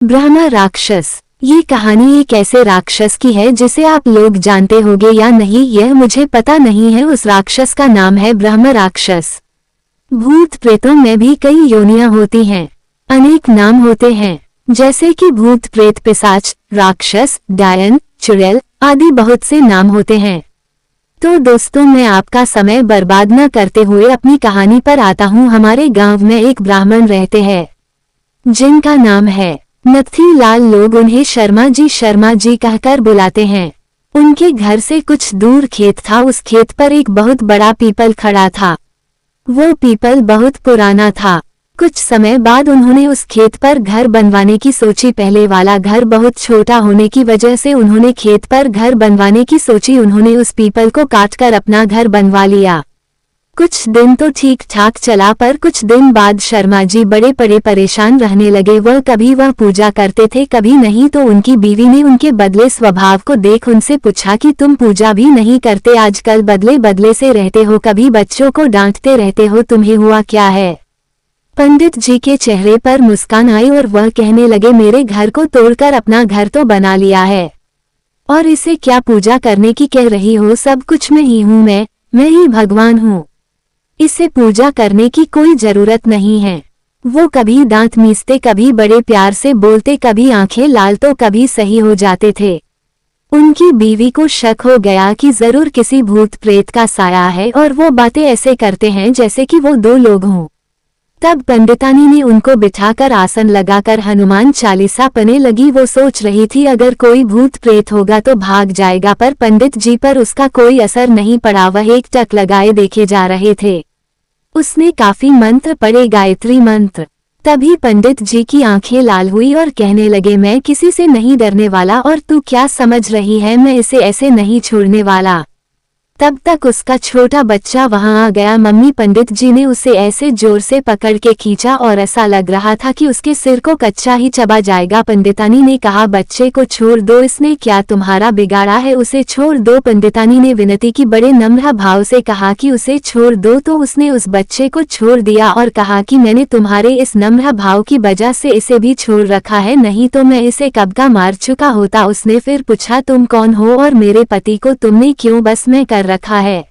ब्रह्मा राक्षस। ये कहानी एक ऐसे राक्षस की है जिसे आप लोग जानते होंगे या नहीं यह मुझे पता नहीं है। उस राक्षस का नाम है ब्रह्म राक्षस। भूत प्रेतों में भी कई योनियां होती हैं, अनेक नाम होते हैं, जैसे कि भूत प्रेत पिशाच राक्षस डायन चुड़ैल आदि बहुत से नाम होते हैं। तो दोस्तों मैं आपका समय बर्बाद न करते हुए अपनी कहानी पर आता हूँ। हमारे गांव में एक ब्राह्मण रहते हैं जिनका नाम है नथी लाल। लोग उन्हें शर्मा जी कहकर बुलाते हैं। उनके घर से कुछ दूर खेत था। उस खेत पर एक बहुत बड़ा पीपल खड़ा था। वो पीपल बहुत पुराना था। कुछ समय बाद उन्होंने उस खेत पर घर बनवाने की सोची। पहले वाला घर बहुत छोटा होने की वजह से उन्होंने खेत पर घर बनवाने की सोची। उन्होंने उस पीपल को काटकर अपना घर बनवा लिया। कुछ दिन तो ठीक ठाक चला, पर कुछ दिन बाद शर्मा जी बड़े परेशान रहने लगे। कभी वह पूजा करते थे, कभी नहीं। तो उनकी बीवी ने उनके बदले स्वभाव को देख उनसे पूछा कि तुम पूजा भी नहीं करते, आजकल बदले से रहते हो, कभी बच्चों को डांटते रहते हो, तुम्हें हुआ क्या है? पंडित जी के चेहरे पर मुस्कान आई और वह कहने लगे, मेरे घर को तोड़कर अपना घर तो बना लिया है, और इसे क्या पूजा करने की कह रही हो? सब कुछ मैं ही हूँ, मैं ही भगवान हूँ। इसे पूजा करने की कोई जरूरत नहीं है। वो कभी दांत मीसते, कभी बड़े प्यार से बोलते, कभी आंखें लाल तो कभी सही हो जाते थे। उनकी बीवी को शक हो गया कि जरूर किसी भूत प्रेत का साया है और वो बातें ऐसे करते हैं जैसे कि वो दो लोग हों। तब पंडितानी ने उनको बिठाकर आसन लगाकर हनुमान चालीसा पढ़ने लगी। वो सोच रही थी अगर कोई भूत प्रेत होगा तो भाग जाएगा, पर पंडित जी पर उसका कोई असर नहीं पड़ा। वह एक टक लगाए देखे जा रहे थे। उसने काफी मंत्र पढ़े, गायत्री मंत्र। तभी पंडित जी की आंखें लाल हुई और कहने लगे, मैं किसी से नहीं डरने वाला, और तू क्या समझ रही है, मैं इसे ऐसे नहीं छोड़ने वाला। तब तक उसका छोटा बच्चा वहां आ गया। मम्मी पंडित जी ने उसे ऐसे जोर से पकड़ के खींचा और ऐसा लग रहा था कि उसके सिर को कच्चा ही चबा जाएगा। पंडितानी ने कहा, बच्चे को छोड़ दो, इसने क्या तुम्हारा बिगाड़ा है, उसे छोड़ दो। पंडितानी ने विनती की, बड़े नम्र भाव से कहा कि उसे छोड़ दो। तो उसने उस बच्चे को छोड़ दिया और कहा कि मैंने तुम्हारे इस नम्र भाव की वजह से इसे भी छोड़ रखा है, नहीं तो मैं इसे कब का मार चुका होता। उसने फिर पूछा, तुम कौन हो और मेरे पति को तुमने क्यों बस में कर रखा है?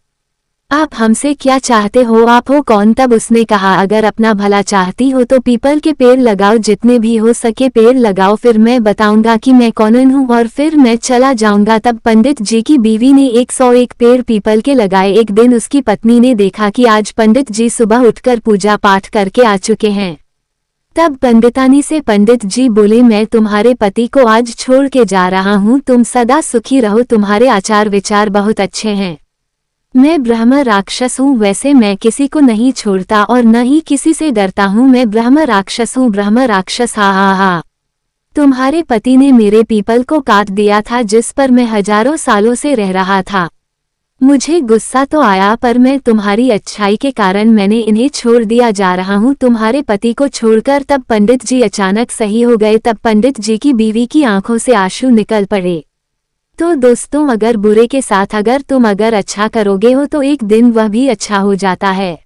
आप हमसे क्या चाहते हो? आप हो कौन? तब उसने कहा, अगर अपना भला चाहती हो तो पीपल के पेड़ लगाओ, जितने भी हो सके पेड़ लगाओ, फिर मैं बताऊंगा कि मैं कौन हूँ और फिर मैं चला जाऊंगा। तब पंडित जी की बीवी ने 101 पेड़ पीपल के लगाए। एक दिन उसकी पत्नी ने देखा कि आज पंडित जी सुबह उठकर पूजा पाठ करके आ चुके हैं। तब पंडितानी से पंडित जी बोले, मैं तुम्हारे पति को आज छोड़ के जा रहा हूँ, तुम सदा सुखी रहो, तुम्हारे आचार विचार बहुत अच्छे हैं। मैं ब्रह्म राक्षस हूँ, वैसे मैं किसी को नहीं छोड़ता और न ही किसी से डरता हूँ। मैं ब्रह्म राक्षस हूँ, ब्रह्म राक्षस। हा हा हा। तुम्हारे पति ने मेरे पीपल को काट दिया था जिस पर मैं हजारों सालों से रह रहा था। मुझे गुस्सा तो आया, पर मैं तुम्हारी अच्छाई के कारण मैंने इन्हें छोड़ दिया। जा रहा हूँ तुम्हारे पति को छोड़कर। तब पंडित जी अचानक सही हो गए। तब पंडित जी की बीवी की आंखों से आंसू निकल पड़े। तो दोस्तों, अगर बुरे के साथ अगर तुम अच्छा करोगे हो तो एक दिन वह भी अच्छा हो जाता है।